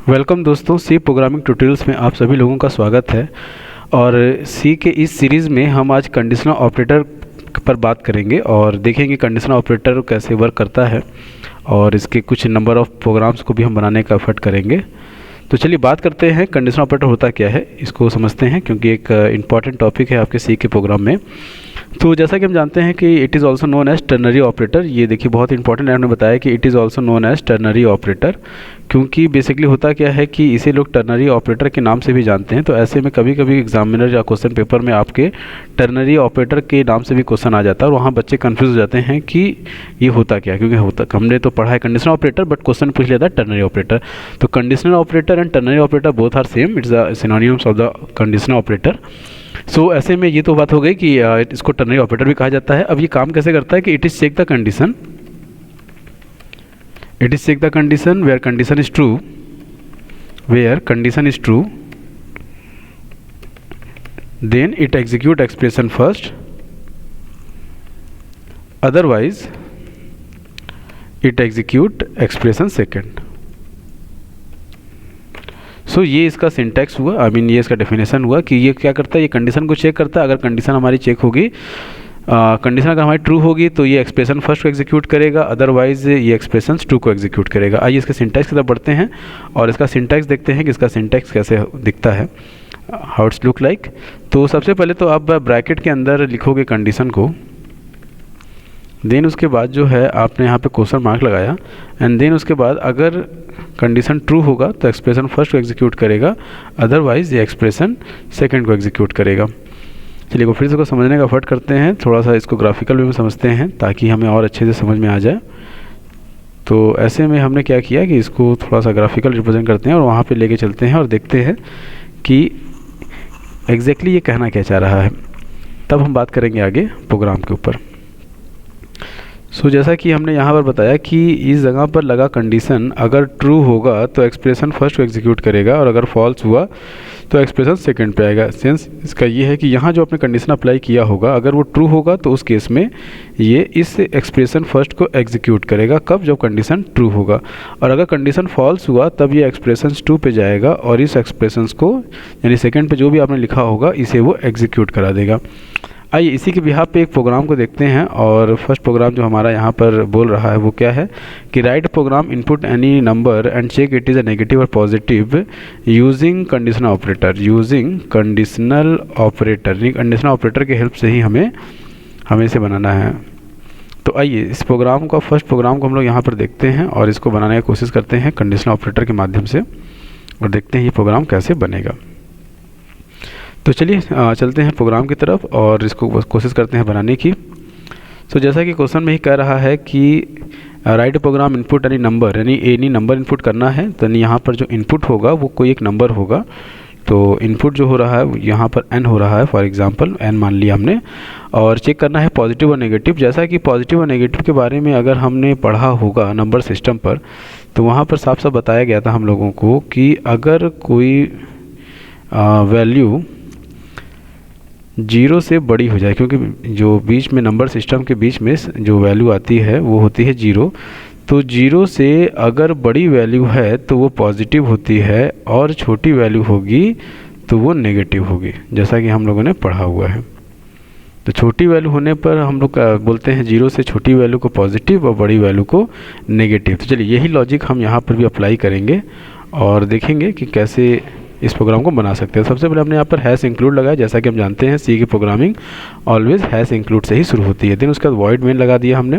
Welcome दोस्तों, सी programming tutorials में आप सभी लोगों का स्वागत है। और सी के इस सीरीज़ में हम आज कंडीशनल ऑपरेटर पर बात करेंगे और देखेंगे कंडीशनल ऑपरेटर कैसे वर्क करता है और इसके कुछ नंबर ऑफ़ प्रोग्राम्स को भी हम बनाने का एफर्ट करेंगे। तो चलिए बात करते हैं कंडीशनल ऑपरेटर होता क्या है, इसको समझते हैं क्योंकि एक इम्पॉर्टेंट टॉपिक है आपके सी के प्रोग्राम में। तो जैसा कि हम जानते हैं कि it is also known as ternary operator. ये देखिए बहुत इंपॉर्टेंट है, हमने बताया कि it is also known as ternary operator, क्योंकि बेसिकली होता क्या है कि इसे लोग टर्नरी ऑपरेटर के नाम से भी जानते हैं। तो ऐसे में कभी कभी एग्जामिनर या क्वेश्चन पेपर में आपके टर्नरी ऑपरेटर के नाम से भी क्वेश्चन आ जाता है और वहाँ बच्चे कंफ्यूज हो जाते हैं कि ये होता क्या है, क्योंकि होता हमने तो पढ़ा है कंडीशनल ऑपरेटर बट क्वेश्चन पूछ लिया था टर्नरी ऑपरेटर। तो conditional operator and ternary operator both are same, it's the synonyms of the conditional operator. So ऐसे में ये तो बात हो गई कि इसको टर्नरी ऑपरेटर भी कहा जाता है। अब ये काम कैसे करता है कि it is check the condition, it is check the condition where condition is true, then it execute expression first, otherwise it execute expression second। सो ये इसका सिंटैक्स हुआ, ये इसका डेफिनेशन हुआ कि ये क्या करता है, ये कंडीशन को चेक करता है। अगर कंडीशन हमारी चेक होगी, कंडीशन अगर हमारी ट्रू होगी तो ये एक्सप्रेशन फर्स्ट को एग्जीक्यूट करेगा, अदरवाइज ये एक्सप्रेशन टू को एग्जीक्यूट करेगा। आइए इसके सिंटैक्स की तरफ बढ़ते हैं और इसका सिंटैक्स देखते हैं कि इसका सिंटैक्स कैसे दिखता है, हाउ इट्स लुक लाइक। तो सबसे पहले तो आप ब्रैकेट के अंदर लिखोगे कंडीशन को, देन उसके बाद जो है आपने यहाँ पे क्वेश्चन मार्क लगाया एंड देन उसके बाद अगर कंडीशन ट्रू होगा तो एक्सप्रेशन फर्स्ट को एग्जीक्यूट करेगा, अदरवाइज ये एक्सप्रेशन सेकंड को एग्जीक्यूट करेगा। चलिए को फिर से इसको समझने का एफर्ट करते हैं, थोड़ा सा इसको ग्राफिकल वे में समझते हैं ताकि हमें और अच्छे से समझ में आ जाए। तो ऐसे में हमने क्या किया कि इसको थोड़ा सा ग्राफिकल रिप्रेजेंट करते हैं और वहाँ पे लेके चलते हैं और देखते हैं कि एग्जैक्टली ये कहना क्या चाह रहा है, तब हम बात करेंगे आगे प्रोग्राम के ऊपर। सो जैसा कि हमने यहाँ पर बताया कि इस जगह पर लगा कंडीशन अगर ट्रू होगा तो एक्सप्रेशन फर्स्ट को एग्जीक्यूट करेगा और अगर फॉल्स हुआ तो एक्सप्रेशन सेकंड पे आएगा। सेंस इसका ये है कि यहाँ जो आपने कंडीशन अप्लाई किया होगा अगर वो ट्रू होगा तो उस केस में ये इस एक्सप्रेशन फर्स्ट को एग्जीक्यूट करेगा, कब, जब कंडीशन ट्रू होगा। और अगर कंडीशन फॉल्स हुआ तब ये एक्सप्रेशन टू पे जाएगा और इस एक्सप्रेशन को यानी सेकंड पे जो भी आपने लिखा होगा इसे वो एग्जीक्यूट करा देगा। आइए इसी के बिहाफ पे एक प्रोग्राम को देखते हैं और फर्स्ट प्रोग्राम जो हमारा यहाँ पर बोल रहा है वो क्या है कि write program input any number and check it is a negative और positive using conditional operator. Conditional operator के हेल्प से ही हमें इसे बनाना है। तो आइए इस प्रोग्राम का फर्स्ट प्रोग्राम को हम लोग यहाँ पर देखते हैं और इसको बनाने की कोशिश करते हैं कंडीशनल ऑपरेटर के माध्यम से और देखते हैं ये प्रोग्राम कैसे बनेगा। तो चलिए चलते हैं प्रोग्राम की तरफ और इसको कोशिश करते हैं बनाने की। तो जैसा कि क्वेश्चन में ही कह रहा है कि write program input any number, यानी एनी नंबर इनपुट करना है। तो यहाँ पर जो इनपुट होगा वो कोई एक नंबर होगा। तो इनपुट जो हो रहा है यहाँ पर n हो रहा है, फॉर एग्जांपल n मान लिया हमने, और चेक करना है पॉजिटिव और नेगेटिव। जैसा कि पॉजिटिव और नेगेटिव के बारे में अगर हमने पढ़ा होगा नंबर सिस्टम पर तो वहाँ पर साफ साफ बताया गया था हम लोगों को कि अगर कोई वैल्यू 0 से बड़ी हो जाए, क्योंकि जो बीच में नंबर सिस्टम के बीच में जो वैल्यू आती है वो होती है 0, तो 0 से अगर बड़ी वैल्यू है तो वो पॉजिटिव होती है और छोटी वैल्यू होगी तो वो नेगेटिव होगी, जैसा कि हम लोगों ने पढ़ा हुआ है। तो छोटी वैल्यू होने पर हम लोग बोलते हैं 0 से छोटी वैल्यू को पॉजिटिव और बड़ी वैल्यू को नेगेटिव। तो चलिए यही लॉजिक हम यहाँ पर भी अप्लाई करेंगे और देखेंगे कि कैसे इस प्रोग्राम को बना सकते हैं। सबसे पहले हमने यहाँ पर हैश इंक्लूड लगाया, जैसा कि हम जानते हैं सी की प्रोग्रामिंग ऑलवेज हैश इंक्लूड से ही शुरू होती है। देन उसके बाद वॉइड मेन लगा दिया हमने।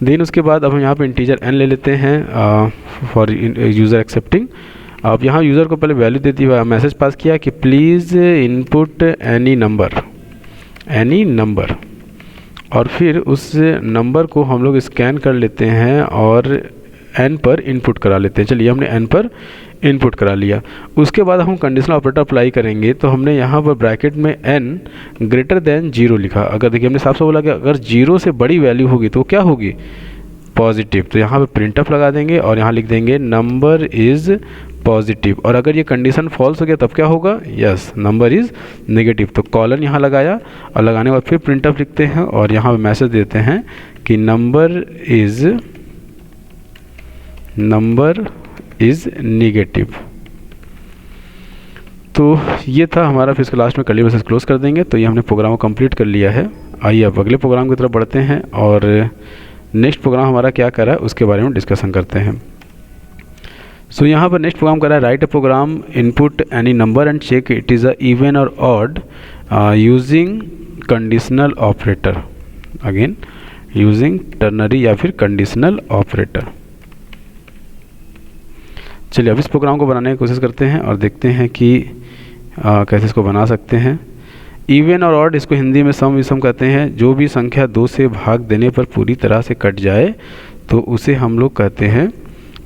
देन उसके बाद अब हम यहाँ पे इंटीजर n ले लेते हैं फॉर यूज़र एक्सेप्टिंग। अब यहाँ यूज़र को पहले वैल्यू देती हुआ मैसेज पास किया कि प्लीज़ इनपुट एनी नंबर, और फिर उस नंबर को हम लोग स्कैन कर लेते हैं और n पर इनपुट करा लेते हैं। चलिए हमने n पर इनपुट करा लिया। उसके बाद हम कंडीशनल ऑपरेटर अप्लाई करेंगे। तो हमने यहाँ पर ब्रैकेट में n ग्रेटर देन 0 लिखा। अगर देखिए हमने साफ साफ बोला कि अगर 0 से बड़ी वैल्यू होगी तो क्या होगी, पॉजिटिव। तो यहाँ पे प्रिंट ऑफ लगा देंगे और यहाँ लिख देंगे नंबर इज़ पॉजिटिव। और अगर ये कंडीशन फॉल्स हो गया तब क्या होगा, यस नंबर इज़ नेगेटिव। तो कॉलन यहाँ लगाया और लगाने के बाद फिर प्रिंट ऑफ लिखते हैं और यहाँ मैसेज देते हैं कि नंबर इज़ नेगेटिव। तो ये था हमारा, फिर इसके लास्ट में कर्ली ब्रेसेस क्लोज कर देंगे। तो ये हमने प्रोग्राम को कंप्लीट कर लिया है। आइए अब अगले प्रोग्राम की तरफ बढ़ते हैं और नेक्स्ट प्रोग्राम हमारा क्या कर रहा है उसके बारे में डिस्कशन करते हैं। सो यहाँ पर नेक्स्ट प्रोग्राम कर रहा है write a program input any number and check it is a even और odd using conditional operator. Again using ternary या फिर कंडीशनल ऑपरेटर। चलिए अब इस प्रोग्राम को बनाने की कोशिश करते हैं और देखते हैं कि कैसे इसको बना सकते हैं। इवन और ऑड, इसको हिंदी में सम विषम कहते हैं। जो भी संख्या 2 से भाग देने पर पूरी तरह से कट जाए तो उसे हम लोग कहते हैं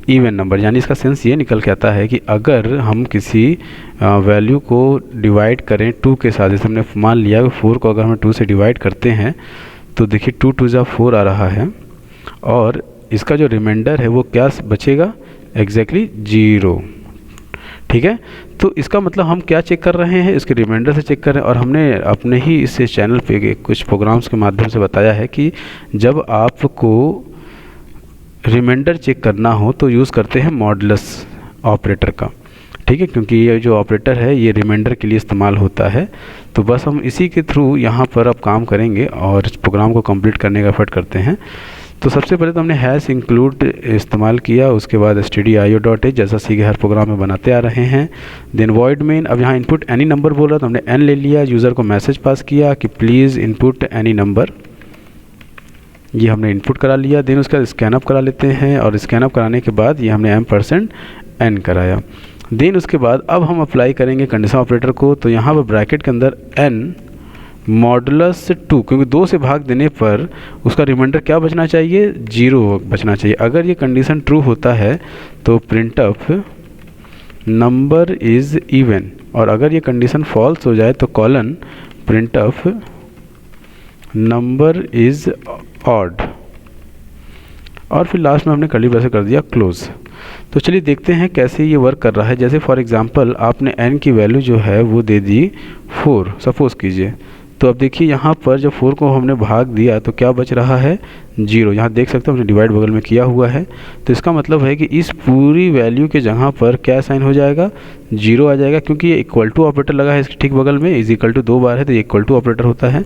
इवन नंबर। यानी इसका सेंस ये निकल के आता है कि अगर हम किसी वैल्यू को डिवाइड करें 2 के साथ, जैसे हमने मान लिया कि 4 को अगर हम 2 से डिवाइड करते हैं तो देखिए 2 2 जा 4 आ रहा है और इसका जो रिमाइंडर है वो क्या बचेगा, एग्जैक्टली 0। ठीक है, तो इसका मतलब हम क्या चेक कर रहे हैं, इसके रिमाइंडर से चेक कर रहे हैं। और हमने अपने ही इस चैनल पे कुछ प्रोग्राम्स के माध्यम से बताया है कि जब आपको रिमाइंडर चेक करना हो तो यूज़ करते हैं मॉडुलस ऑपरेटर का। ठीक है, क्योंकि ये जो ऑपरेटर है ये रिमाइंडर के लिए इस्तेमाल होता है। तो बस हम इसी के थ्रू यहाँ पर अब काम करेंगे और इस प्रोग्राम को कंप्लीट करने का एफर्ट करते हैं। तो सबसे पहले तो हमने हैश इंक्लूड इस्तेमाल किया, उसके बाद stdio.h जैसा सीखे हर प्रोग्राम में बनाते आ रहे हैं। देन वॉइड मेन, अब यहाँ इनपुट एनी नंबर बोल रहा तो हमने n ले लिया, यूज़र को मैसेज पास किया कि प्लीज़ इनपुट एनी नंबर, ये हमने इनपुट करा लिया। देन उसका स्कैनअप करा लेते हैं और स्कैनअप कराने के बाद ये हमने m% n कराया। देन उसके बाद अब हम अप्लाई करेंगे कंडीशन ऑपरेटर को। तो यहाँ पर ब्रैकेट के अंदर n मॉडुलस 2, क्योंकि 2 से भाग देने पर उसका रिमाइंडर क्या बचना चाहिए, 0 बचना चाहिए। अगर ये कंडीशन ट्रू होता है तो प्रिंटअप नंबर इज़ इवन, और अगर ये कंडीशन फॉल्स हो जाए तो कॉलन प्रिंटअप नंबर इज़ ऑड, और फिर लास्ट में हमने कर्ली ब्रेसेस कर दिया क्लोज। तो चलिए देखते हैं कैसे ये वर्क कर रहा है। जैसे फॉर एग्जांपल आपने n की वैल्यू जो है वो दे दी 4 सपोज़ कीजिए। तो अब देखिए यहाँ पर जब 4 को हमने भाग दिया तो क्या बच रहा है, 0। यहाँ देख सकते हो हमने डिवाइड बगल में किया हुआ है। तो इसका मतलब है कि इस पूरी वैल्यू के जगह पर क्या साइन हो जाएगा, 0 आ जाएगा, क्योंकि ये इक्वल टू ऑपरेटर लगा है इसके ठीक बगल में, इज इक्वल टू 2 बार है तो ये इक्वल टू ऑपरेटर होता है।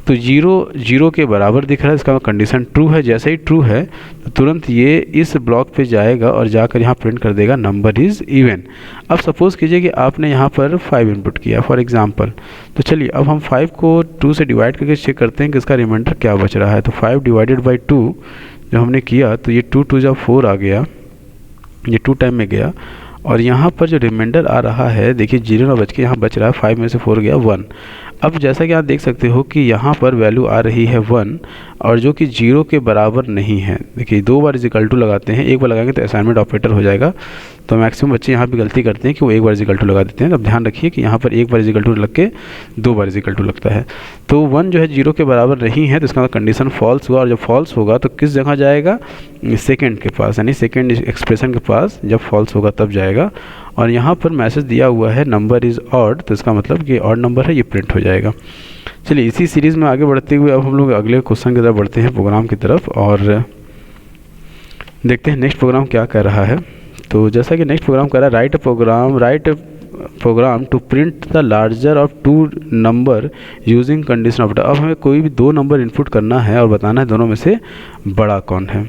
तो 0 के बराबर दिख रहा है, इसका कंडीशन ट्रू है। जैसे ही ट्रू है तो तुरंत ये इस ब्लॉक पे जाएगा और जाकर यहाँ प्रिंट कर देगा नंबर इज़ इवन। अब सपोज़ कीजिए कि आपने यहाँ पर 5 इनपुट किया फॉर एग्जांपल। तो चलिए अब हम 5 को 2 से डिवाइड करके चेक करते हैं कि इसका रिमाइंडर क्या बच रहा है। तो 5 डिवाइडेड बाई 2 जो हमने किया तो ये 2 2 जा 4 आ गया, ये 2 टाइम में गया। और यहाँ पर जो रिमाइंडर आ रहा है देखिए 0 ना बच के यहाँ बच रहा है, 5 में से 4 गया 1। अब जैसा कि आप देख सकते हो कि यहाँ पर वैल्यू आ रही है 1 और जो कि 0 के बराबर नहीं है। देखिए 2 बार इक्वल टू लगाते हैं, एक बार लगाएंगे तो असाइनमेंट ऑपरेटर हो जाएगा। तो मैक्सिमम बच्चे यहाँ भी गलती करते हैं कि वो एक बार इक्वल टू लगा देते हैं। अब ध्यान रखिए कि यहाँ पर एक बार इक्वल टू लग के 2 बार इक्वल टू लगता है। तो 1 जो है 0 के बराबर नहीं है तो इसका कंडीशन फॉल्स हुआ, और जब फॉल्स होगा तो किस जगह जाएगा, सेकेंड के पास, यानी सेकेंड एक्सप्रेशन के पास जब फॉल्स होगा तब जाएगा। और यहाँ पर मैसेज दिया हुआ है नंबर इज़ ऑड, तो इसका मतलब कि ऑड नंबर है, ये प्रिंट हो जाएगा। चलिए इसी सीरीज़ में आगे बढ़ते हुए अब हम लोग अगले क्वेश्चन की तरफ बढ़ते हैं, प्रोग्राम की तरफ, और देखते हैं नेक्स्ट प्रोग्राम क्या कर रहा है। तो जैसा कि नेक्स्ट प्रोग्राम कर रहा है write program to print the larger of 2 number using condition operator. अब हमें कोई भी 2 नंबर इनपुट करना है और बताना है दोनों में से बड़ा कौन है।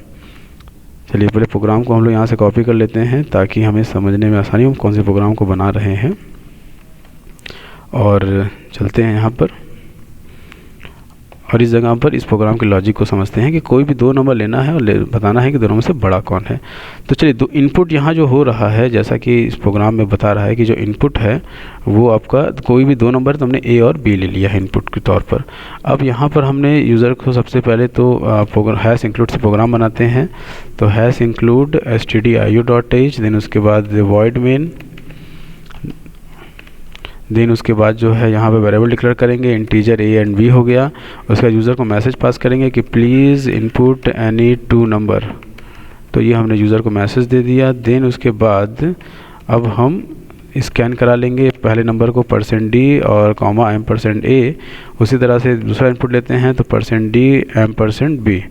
चलिए पहले प्रोग्राम को हम लोग यहाँ से कॉपी कर लेते हैं ताकि हमें समझने में आसानी हो कौन से प्रोग्राम को बना रहे हैं। और चलते हैं यहाँ पर और इस जगह पर इस प्रोग्राम के लॉजिक को समझते हैं कि कोई भी 2 नंबर लेना है और बताना है कि दोनों में से बड़ा कौन है। तो चलिए 2 इनपुट यहाँ जो हो रहा है, जैसा कि इस प्रोग्राम में बता रहा है कि जो इनपुट है वो आपका कोई भी 2 नंबर, तो हमने ए और बी ले लिया है इनपुट के तौर पर। अब यहाँ पर हमने यूज़र को सबसे पहले तो हैश इंक्लूड से प्रोग्राम बनाते हैं। तो हैश इंक्लूड stdio.h, देन उसके बाद वॉइड मेन, देन उसके बाद जो है यहाँ पे वेरिएबल डिक्लेयर करेंगे, इंटीजर a एंड b हो गया। उसका यूज़र को मैसेज पास करेंगे कि प्लीज़ इनपुट एनी 2 नंबर, तो ये हमने यूज़र को मैसेज दे दिया। देन उसके बाद अब हम स्कैन करा लेंगे पहले नंबर को %d और कॉमा %a। उसी तरह से दूसरा इनपुट लेते हैं तो %d %b।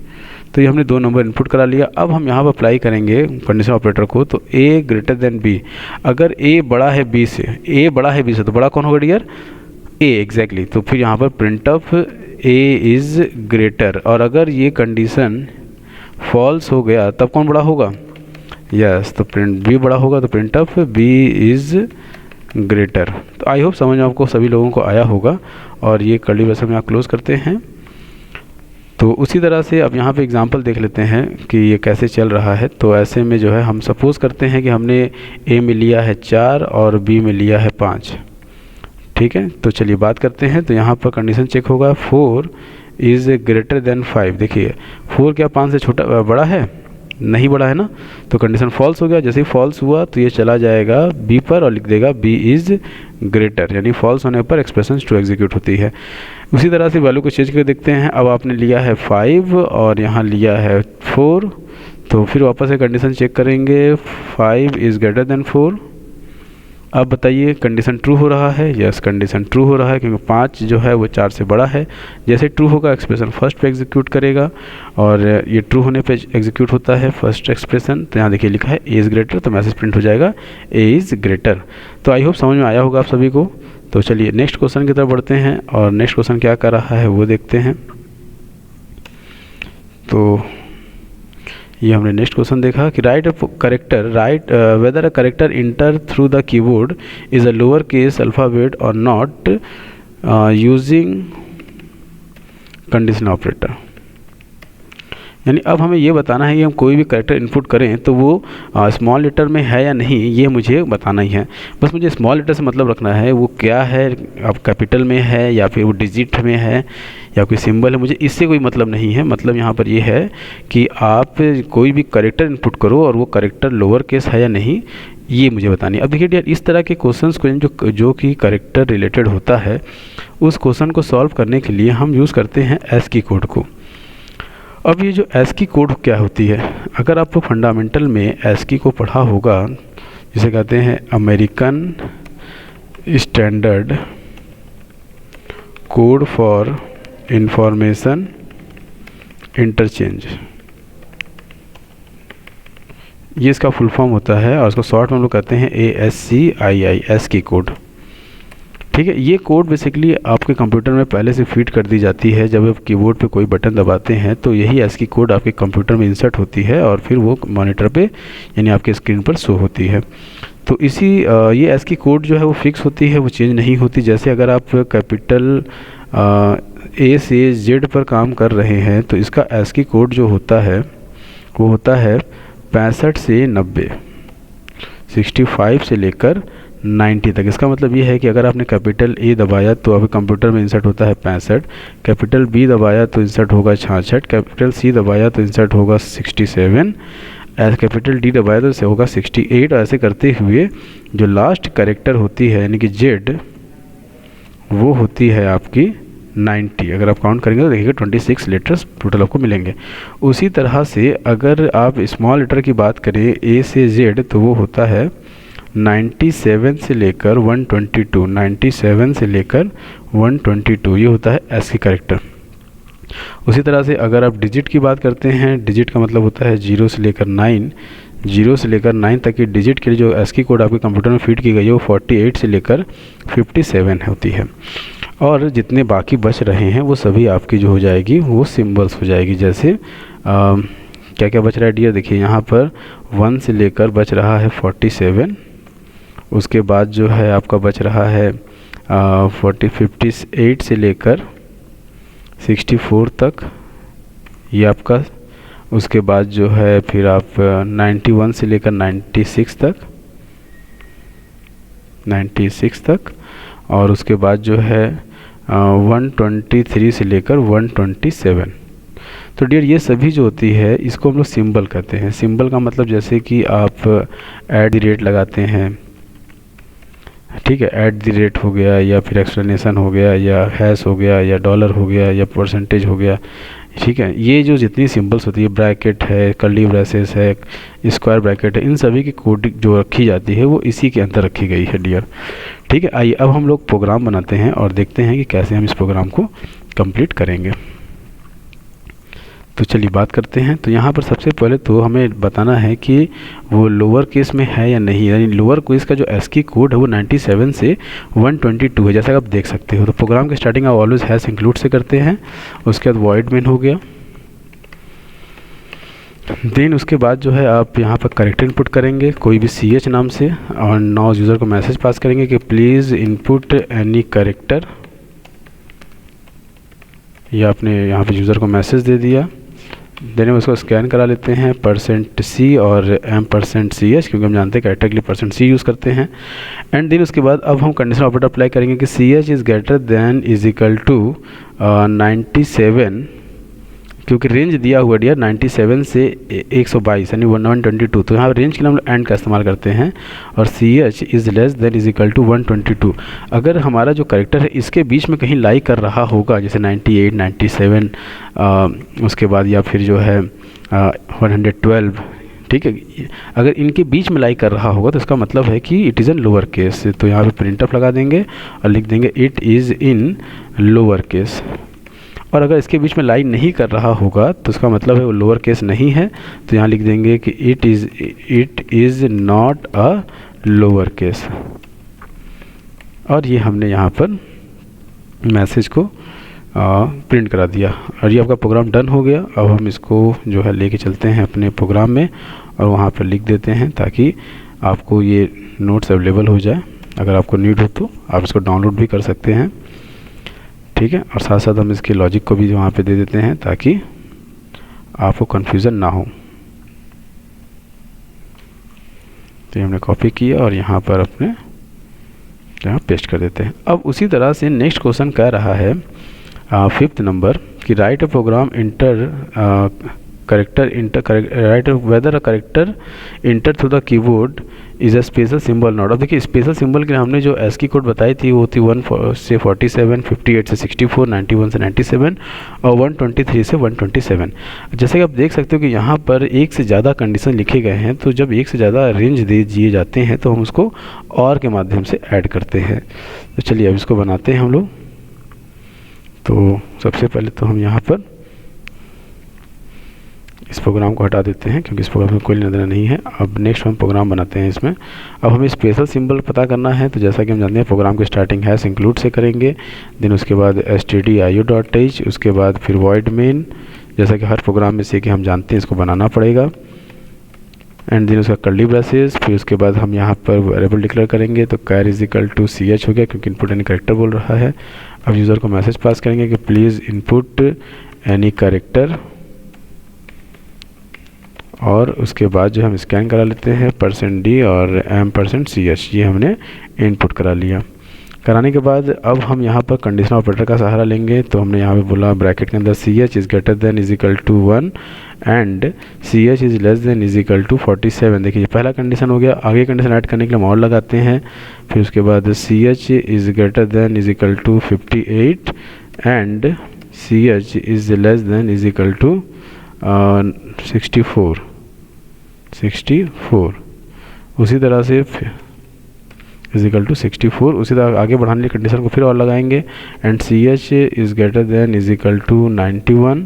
तो ये हमने 2 नंबर इनपुट करा लिया। अब हम यहाँ पर अप्लाई करेंगे कंडीशन ऑपरेटर को, तो a ग्रेटर देन b, अगर a बड़ा है b से, a बड़ा है b से, तो बड़ा कौन होगा डियर, a एग्जैक्टली। तो फिर यहाँ पर print of a is greater, और अगर ये कंडीशन फॉल्स हो गया तब कौन बड़ा होगा, यस, तो प्रिंट b बड़ा होगा, तो print of b is greater. तो आई होप समझ में आपको सभी लोगों को आया होगा, और ये कर्ली ब्रैकेट में यहाँ क्लोज करते हैं। तो उसी तरह से अब यहाँ पे एग्जांपल देख लेते हैं कि ये कैसे चल रहा है। तो ऐसे में जो है हम सपोज़ करते हैं कि हमने ए में लिया है 4 और बी में लिया है 5, ठीक है। तो चलिए बात करते हैं। तो यहाँ पर कंडीशन चेक होगा 4 इज़ ग्रेटर देन 5। देखिए 4 क्या 5 से छोटा बड़ा है, नहीं बड़ा है ना, तो कंडीशन फॉल्स हो गया। जैसे ही फॉल्स हुआ तो ये चला जाएगा बी पर और लिख देगा बी इज़ ग्रेटर, यानी फॉल्स होने पर एक्सप्रेशन ट्रू एग्जीक्यूट होती है। उसी तरह से वैल्यू को चेंज करके देखते हैं। अब आपने लिया है 5 और यहाँ लिया है 4, तो फिर वापस से कंडीशन चेक करेंगे 5 इज़ ग्रेटर देन 4। अब बताइए कंडीशन ट्रू हो रहा है, यस कंडीशन ट्रू हो रहा है, क्योंकि 5 जो है वो 4 से बड़ा है। जैसे ट्रू होगा एक्सप्रेशन फर्स्ट पे एग्जीक्यूट करेगा, और ये ट्रू होने पे एग्जीक्यूट होता है फर्स्ट एक्सप्रेशन। तो यहाँ देखिए लिखा है ए इज़ ग्रेटर, तो मैसेज प्रिंट हो जाएगा ए इज़ ग्रेटर। तो आई होप समझ में आया होगा आप सभी को। तो चलिए नेक्स्ट क्वेश्चन की तरफ बढ़ते हैं, और नेक्स्ट क्वेश्चन क्या कर रहा है वो देखते हैं। तो ये हमने नेक्स्ट क्वेश्चन देखा कि right whether a character enter through the keyboard is a lower case alphabet और नॉट यूजिंग कंडीशनल ऑपरेटर। यानी अब हमें ये बताना है कि हम कोई भी कैरेक्टर इनपुट करें तो वो स्मॉल लेटर में है या नहीं, ये मुझे बताना ही है। बस मुझे स्मॉल लेटर से मतलब रखना है, वो क्या है, अब कैपिटल में है या फिर वो डिजिट में है या कोई सिंबल है, मुझे इससे कोई मतलब नहीं है। मतलब यहाँ पर ये है कि आप कोई भी कैरेक्टर इनपुट करो और वो कैरेक्टर लोअर केस है या नहीं, ये मुझे बतानी है। अब देखिए इस तरह के क्वेश्चंस को जो कि कैरेक्टर रिलेटेड होता है, उस क्वेश्चन को सॉल्व करने के लिए हम यूज़ करते हैं ASCII कोड को। अब ये जो ASCII कोड क्या होती है, अगर आपको फंडामेंटल में ASCII को पढ़ा होगा, जिसे कहते हैं American standard code for information interchange, ये इसका फुल फॉर्म होता है, और इसको शॉर्ट में हम लोग कहते हैं ASCII कोड, ठीक है। ये कोड बेसिकली आपके कंप्यूटर में पहले से फीड कर दी जाती है। जब आप कीबोर्ड पे कोई बटन दबाते हैं तो यही ASCII कोड आपके कंप्यूटर में इंसर्ट होती है, और फिर वो मॉनिटर पे यानी आपके स्क्रीन पर शो होती है। तो ये ASCII कोड जो है वो फिक्स होती है, वो चेंज नहीं होती। जैसे अगर आप कैपिटल A से Z पर काम कर रहे हैं तो इसका ASCII कोड जो होता है वो होता है 65 से 90, 65 से लेकर 90 तक। इसका मतलब ये है कि अगर आपने कैपिटल A दबाया तो आपके कंप्यूटर में इंसर्ट होता है 65, कैपिटल B दबाया तो इंसर्ट होगा 66, कैपिटल C दबाया तो इंसर्ट होगा 67, कैपिटल D दबाया तो इसे होगा 68। ऐसे करते हुए जो लास्ट कैरेक्टर होती है यानी कि Z, वो होती है आपकी 90। अगर आप काउंट करेंगे तो देखिएगा 26 लेटर्स टोटल आपको मिलेंगे। उसी तरह से अगर आप स्मॉल लेटर की बात करें A से Z, तो वो होता है 97 से लेकर 122, 97 से लेकर 122, ये होता है ASCII कैरेक्टर। उसी तरह से अगर आप डिजिट की बात करते हैं, डिजिट का मतलब होता है 0 से लेकर 9, 0 से लेकर 9 तक की डिजिट के लिए जो ASCII कोड आपके कंप्यूटर में फीड की गई है वो 48 से लेकर 57 होती है। और जितने बाकी बच रहे हैं वो सभी आपकी जो हो जाएगी वो सिम्बल्स हो जाएगी। जैसे क्या क्या बच रहा है डियर, देखिए यहाँ पर 1 से लेकर बच रहा है 47, उसके बाद जो है आपका बच रहा है 58 से लेकर 64 तक, ये आपका। उसके बाद जो है फिर आप 91 से लेकर 96 तक, और उसके बाद जो है 123 से लेकर 127। तो डियर ये सभी जो होती है इसको हम लोग सिंबल कहते हैं। सिंबल का मतलब जैसे कि आप @ लगाते हैं, ठीक है, @ हो गया, या फिर एक्सप्लेनेशन हो गया, या हैश हो गया, या डॉलर हो गया, या परसेंटेज हो गया, ठीक है। ये जो जितनी सिंबल्स होती है, ब्रैकेट है, कर्ली ब्रेसेस है, स्क्वायर ब्रैकेट है, इन सभी की कोडिंग जो रखी जाती है वो इसी के अंदर रखी गई है डियर, ठीक है। आइए अब हम लोग प्रोग्राम बनाते हैं और देखते हैं कि कैसे हम इस प्रोग्राम को कंप्लीट करेंगे। तो चलिए बात करते हैं। तो यहाँ पर सबसे पहले तो हमें बताना है कि वो लोअर केस में है या नहीं, यानी लोअर केस का जो एस्की कोड है वो 97 से 122 है, जैसा कि आप देख सकते हो। तो प्रोग्राम की स्टार्टिंग आप ऑलवेज हैश इंक्लूड से करते हैं, उसके बाद वॉइड मेन हो गया, देन उसके बाद जो है आप यहाँ पर करेक्टर इनपुट करेंगे कोई भी CH नाम से, और नाउ यूज़र को मैसेज पास करेंगे कि प्लीज़ इनपुट एनी करेक्टर, या आपने यहाँ पे यूज़र को मैसेज दे दिया। देन उसको स्कैन करा लेते हैं %C और %CH, क्योंकि हम जानते हैं कैरेक्टर के लिए %C यूज़ करते हैं। एंड देन उसके बाद अब हम कंडीशनल ऑपरेटर अप्लाई करेंगे कि CH is greater than is equal to 97, क्योंकि रेंज दिया हुआ डियर 97 से 122 यानी 122, तो यहाँ रेंज के लिए हम एंड का इस्तेमाल करते हैं। और CH is less than is equal to 122, अगर हमारा जो करेक्टर है इसके बीच में कहीं लाई कर रहा होगा, जैसे 98, 97, उसके बाद या फिर जो है 112, ठीक है, अगर इनके बीच में लाई कर रहा होगा तो इसका मतलब है कि it is in lower case. तो यहाँ पे प्रिंटअप लगा देंगे और लिख देंगे it is in lower case. और अगर इसके बीच में लाइन नहीं कर रहा होगा तो इसका मतलब है वो लोअर केस नहीं है, तो यहाँ लिख देंगे कि it is not a lower case. और ये हमने यहाँ पर मैसेज को प्रिंट करा दिया और ये आपका प्रोग्राम डन हो गया। अब हम इसको जो है लेके चलते हैं अपने प्रोग्राम में और वहाँ पर लिख देते हैं ताकि आपको ये नोट्स अवेलेबल हो जाए। अगर आपको नीड हो तो आप इसको डाउनलोड भी कर सकते हैं, ठीक है। और साथ साथ हम इसके लॉजिक को भी वहाँ पे दे देते हैं ताकि आपको कन्फ्यूज़न ना हो। तो हमने कॉपी किया और यहाँ पर अपने यहाँ पेस्ट कर देते हैं। अब उसी तरह से नेक्स्ट क्वेश्चन कह रहा है 5th नंबर कि write a program write whether a character enter through the keyboard is a special symbol not. अब देखिए स्पेशल सिंबल के लिए हमने जो एस्की कोड बताई थी वो थी 1 से 47, 58 से 64, 91 से 97 और 123 से 127। जैसे कि आप देख सकते हो कि यहाँ पर एक से ज़्यादा कंडीशन लिखे गए हैं, तो जब एक से ज़्यादा रेंज दे दिए जाते हैं तो हम उसको और के माध्यम से ऐड करते हैं। तो चलिए अब इसको बनाते हैं हम लोग। तो सबसे पहले तो हम यहाँ पर इस प्रोग्राम को हटा देते हैं क्योंकि इस प्रोग्राम में कोई लेना देना नहीं है। अब नेक्स्ट हम प्रोग्राम बनाते हैं इसमें। अब हमें स्पेशल सिंबल पता करना है, तो जैसा कि हम जानते हैं प्रोग्राम की स्टार्टिंग हैश इंक्लूड से करेंगे, देन उसके बाद stdio.h, उसके बाद फिर void main, जैसा कि हर प्रोग्राम में से कि हम जानते हैं इसको बनाना पड़ेगा। एंड देन उसका कर्ली ब्रेसेस, फिर उसके बाद हम यहाँ पर वेरिएबल डिक्लेयर करेंगे। तो कैर इज इक्वल टू CH हो गया क्योंकि इनपुट एनी करेक्टर बोल रहा है। अब यूज़र को मैसेज पास करेंगे कि प्लीज़ इनपुट एनी करेक्टर, और उसके बाद जो हम स्कैन करा लेते हैं %D और %CH, ये हमने इनपुट करा लिया। कराने के बाद अब हम यहाँ पर कंडीशनल ऑपरेटर का सहारा लेंगे। तो हमने यहाँ पे बोला ब्रैकेट के अंदर CH is greater than is equal to 1 and CH is less than is equal to 47। देखिए ये पहला कंडीशन हो गया। आगे कंडीशन ऐड करने के लिए हम और लगाते हैं। फिर उसके बाद CH is greater than is equal to 58 and CH is less than is equal to 64। उसी तरह से इज इक्वल टू 64, उसी तरह आगे बढ़ाने के कंडीशन को फिर और लगाएंगे। And CH is greater than is equal to 91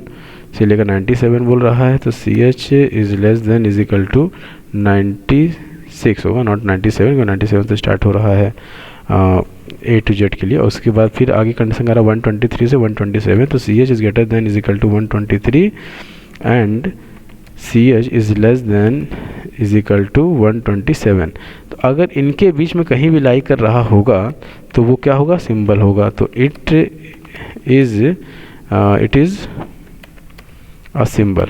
से लेकर 97 बोल रहा है, तो CH is less than is equal to 96 होगा, नॉट 97, क्योंकि 97 से स्टार्ट हो रहा है A to Z के लिए। उसके बाद फिर आगे कंडीशन करा 123 से 127, तो CH is greater than is equal to 123 and CH is less than is equal to 127। तो अगर इनके बीच में कहीं भी लाई कर रहा होगा तो वो क्या होगा, सिंबल होगा। तो इट इज़ अ सिंबल।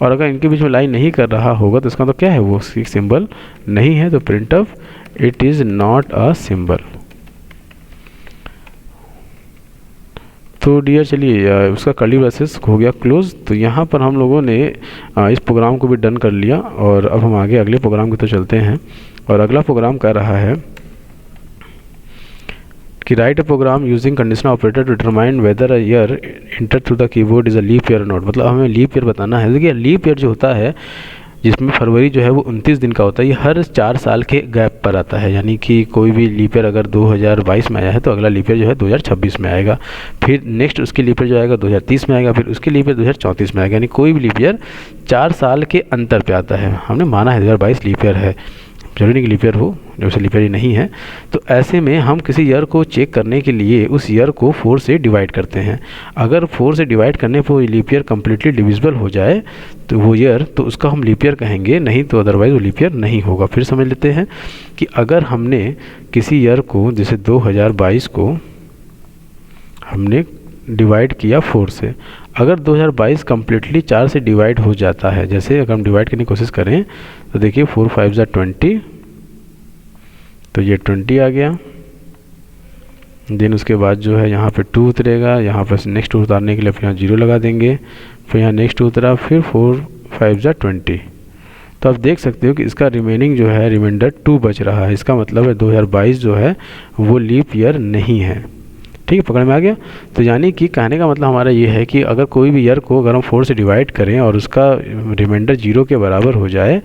और अगर इनके बीच में लाई नहीं कर रहा होगा तो इसका तो क्या है, वो सिंबल नहीं है। तो print of it is not a symbol. तो डियर चलिए उसका कर्ली ब्रेसेस हो गया क्लोज। तो यहाँ पर हम लोगों ने इस प्रोग्राम को भी डन कर लिया और अब हम आगे अगले प्रोग्राम की तो चलते हैं। और अगला प्रोग्राम कह रहा है कि write a program using conditional operator to determine whether a year enter through the keyboard is a leap year not. मतलब हमें लीप ईयर बताना है। देखिए लीप ईयर जो होता है जिसमें फरवरी जो है वो 29 दिन का होता है। ये हर 4 साल के गैप पर आता है, यानी कि कोई भी लीप ईयर अगर 2022 में आया है तो अगला लीप ईयर जो है 2026 में आएगा, फिर नेक्स्ट उसके लीप ईयर जो आएगा 2030 में आएगा, फिर उसके लीप ईयर 2034 में आएगा। यानी कोई भी लीप ईयर 4 साल के अंतर पे आता है। हमने माना है 2022 लीप ईयर है, जरूरी नहीं कि लीप ईयर हो, जब से लीप ईयर नहीं है। तो ऐसे में हम किसी ईयर को चेक करने के लिए उस ईयर को 4 से डिवाइड करते हैं। अगर 4 से डिवाइड करने पर लीप ईयर कम्प्लीटली डिविजिबल हो जाए तो वो ईयर, तो उसका हम लीप ईयर कहेंगे, नहीं तो अदरवाइज़ वो लीप ईयर नहीं होगा। फिर समझ लेते हैं कि अगर हमने किसी ईयर को, जैसे 2022 को हमने डिवाइड किया 4 से, अगर 2022 कम्प्लीटली 4 से डिवाइड हो जाता है, जैसे अगर हम डिवाइड करने की कोशिश करें तो देखिए 4 5 20, तो ये 20 आ गया। देन उसके बाद जो है यहाँ पे 2 उतरेगा, यहाँ पर नेक्स्ट उतारने के लिए फिर यहाँ 0 लगा देंगे, फिर यहाँ नेक्स्ट उतरा, फिर 4 5 20। तो आप देख सकते हो कि इसका रिमेनिंग जो है रिमाइंडर 2 बच रहा है। इसका मतलब है 2022 जो है वो लीप ईयर नहीं है। ठीक है, पकड़ में आ गया। तो यानी कि कहने का मतलब हमारा ये है कि अगर कोई भी ईयर को अगर हम 4 से डिवाइड करें और उसका रिमाइंडर 0 के बराबर हो जाए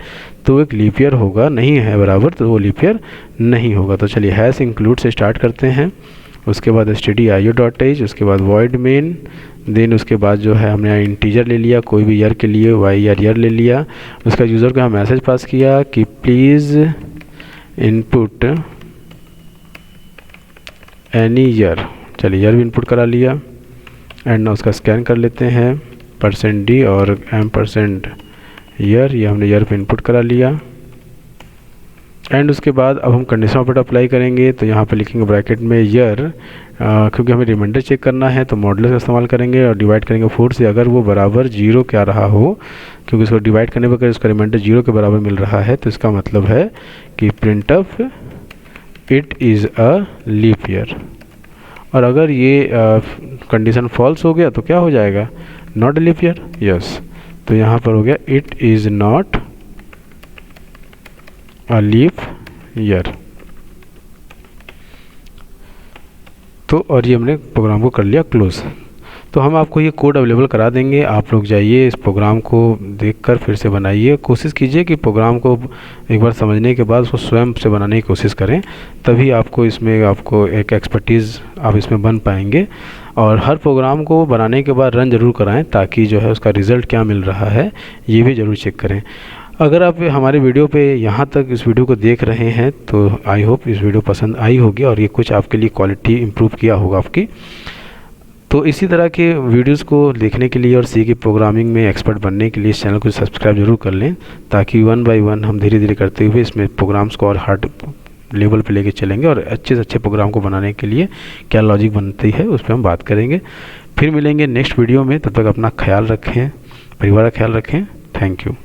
तो एक लीप ईयर होगा, नहीं है बराबर तो वो लीप ईयर नहीं होगा। तो चलिए हैश इंक्लूड से स्टार्ट करते हैं, उसके बाद stdio.h, उसके बाद void main, देन उसके बाद जो है हमने इंटीजर ले लिया कोई भी ईयर के लिए, ईयर ले लिया। उसका यूज़र को हम मैसेज पास किया कि प्लीज़ इनपुट एनी ईयर, चलिए ईयर भी इनपुट करा लिया। एंड ना उसका स्कैन कर लेते हैं %d और %ईयर, ये हमने ईयर पे इनपुट करा लिया। एंड उसके बाद अब हम कंडीशन ऑपरेटर अप्लाई करेंगे, तो यहाँ पे लिखेंगे ब्रैकेट में ईयर, क्योंकि हमें रिमाइंडर चेक करना है तो मॉडुलस का इस्तेमाल करेंगे और डिवाइड करेंगे 4 से। अगर वो बराबर 0 क्या रहा हो, क्योंकि उसको डिवाइड करने पर अगर उसका रिमाइंडर 0 के बराबर मिल रहा है तो इसका मतलब है कि print of it is a leap year. और अगर ये कंडीशन फॉल्स हो गया तो क्या हो जाएगा, not a leap year. Yes, तो यहाँ पर हो गया it is not a leap year. तो और ये हमने प्रोग्राम को कर लिया क्लोज। तो हम आपको ये कोड अवेलेबल करा देंगे, आप लोग जाइए इस प्रोग्राम को देखकर फिर से बनाइए। कोशिश कीजिए कि प्रोग्राम को एक बार समझने के बाद उसको स्वयं से बनाने की कोशिश करें, तभी आपको इसमें आपको एक एक्सपर्टीज़ आप इसमें बन पाएंगे। और हर प्रोग्राम को बनाने के बाद रन ज़रूर कराएं, ताकि जो है उसका रिज़ल्ट क्या मिल रहा है ये भी ज़रूर चेक करें। अगर आप हमारे वीडियो पे यहाँ तक इस वीडियो को देख रहे हैं तो आई होप इस वीडियो पसंद आई होगी और ये कुछ आपके लिए क्वालिटी इम्प्रूव किया होगा आपकी। तो इसी तरह के वीडियोस को देखने के लिए और सी की प्रोग्रामिंग में एक्सपर्ट बनने के लिए इस चैनल को सब्सक्राइब जरूर कर लें, ताकि 1 बाय 1 हम धीरे धीरे करते हुए इसमें प्रोग्राम्स को और हार्ड लेवल पे लेके चलेंगे और अच्छे से अच्छे प्रोग्राम को बनाने के लिए क्या लॉजिक बनती है उस पर हम बात करेंगे। फिर मिलेंगे नेक्स्ट वीडियो में, तब तक अपना ख्याल रखें, परिवार का ख्याल रखें। Thank you.